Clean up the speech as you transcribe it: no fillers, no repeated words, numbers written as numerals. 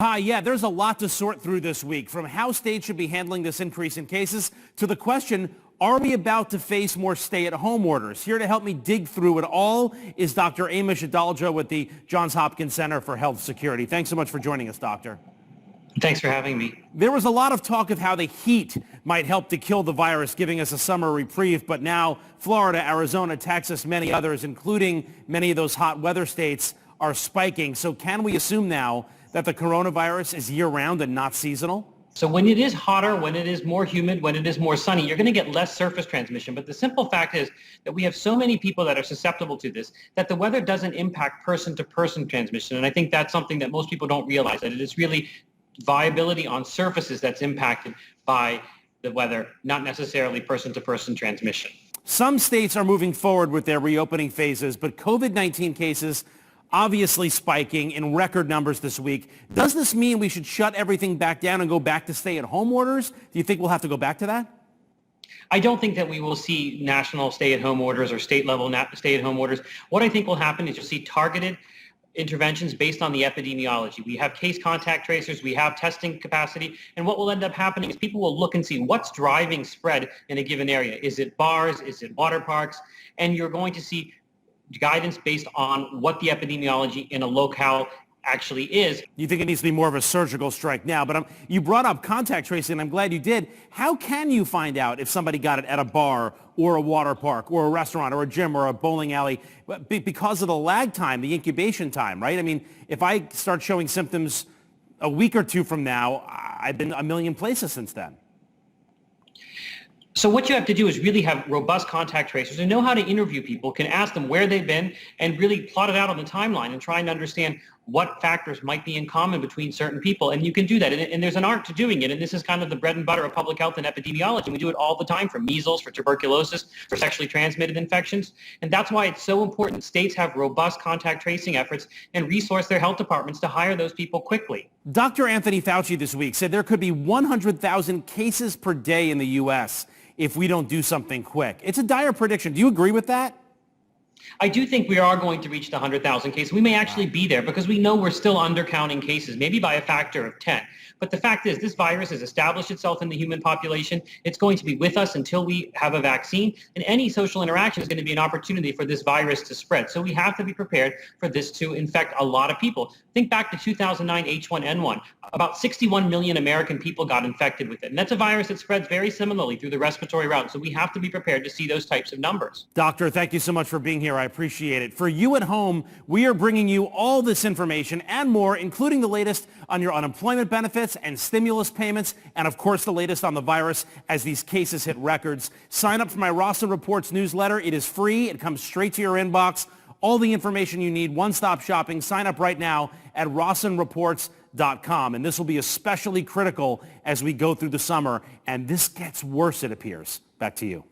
Hi, yeah, there's a lot to sort through this week, from how states should be handling this increase in cases to the question, are we about to face more stay-at-home orders? Here to help me dig through it all is Dr. Amesh Adalja with the Johns Hopkins Center for Health Security. Thanks so much for joining us, Doctor. Thanks for having me. There was a lot of talk of how the heat might help to kill the virus, giving us a summer reprieve, but now Florida, Arizona, Texas, many others, including many of those hot weather states, are spiking. So can we assume now that the coronavirus is year-round and not seasonal? So when it is hotter, when it is more humid, when it is more sunny, you're going to get less surface transmission. But the simple fact is that we have so many people that are susceptible to this that the weather doesn't impact person-to-person transmission. And I think that's something that most people don't realize, that it is really viability on surfaces that's impacted by the weather, not necessarily person-to-person transmission. Some states are moving forward with their reopening phases, but COVID-19 cases obviously spiking in record numbers this week. Does this mean we should shut everything back down and go back to stay-at-home orders? Do you think we'll have to go back to that? I don't think that we will see national stay-at-home orders or state-level stay-at-home orders. What I think will happen is you'll see targeted interventions based on the epidemiology. We have case contact tracers, we have testing capacity, and what will end up happening is people will look and see what's driving spread in a given area. Is it bars? Is it water parks? And you're going to see guidance based on what the epidemiology in a locale actually is. You think it needs to be more of a surgical strike now, but you brought up contact tracing, and I'm glad you did. How can you find out if somebody got it at a bar or a water park or a restaurant or a gym or a bowling alley? Because of the lag time, the incubation time, right? I mean, if I start showing symptoms a week or two from now, I've been a million places since then. So what you have to do is really have robust contact tracers and know how to interview people, can ask them where they've been and really plot it out on the timeline and try and understand what factors might be in common between certain people. And you can do that. And there's an art to doing it. And this is kind of the bread and butter of public health and epidemiology. We do it all the time for measles, for tuberculosis, for sexually transmitted infections. And that's why it's so important states have robust contact tracing efforts and resource their health departments to hire those people quickly. Dr. Anthony Fauci this week said there could be 100,000 cases per day in the U.S. if we don't do something quick. It's a dire prediction. Do you agree with that? I do think we are going to reach the 100,000 cases. We may actually be there because we know we're still undercounting cases, maybe by a factor of 10. But the fact is, this virus has established itself in the human population. It's going to be with us until we have a vaccine. And any social interaction is going to be an opportunity for this virus to spread. So we have to be prepared for this to infect a lot of people. Think back to 2009 H1N1. About 61 million American people got infected with it. And that's a virus that spreads very similarly through the respiratory route. So we have to be prepared to see those types of numbers. Doctor, thank you so much for being here. I appreciate it. For you at home, we are bringing you all this information and more, including the latest on your unemployment benefits and stimulus payments, and of course the latest on the virus as these cases hit records. Sign up for my Rossen Reports newsletter. It is free. It comes straight to your inbox. All the information you need, one-stop shopping. Sign up right now at RossenReports.com. And this will be especially critical as we go through the summer. And this gets worse, it appears. Back to you.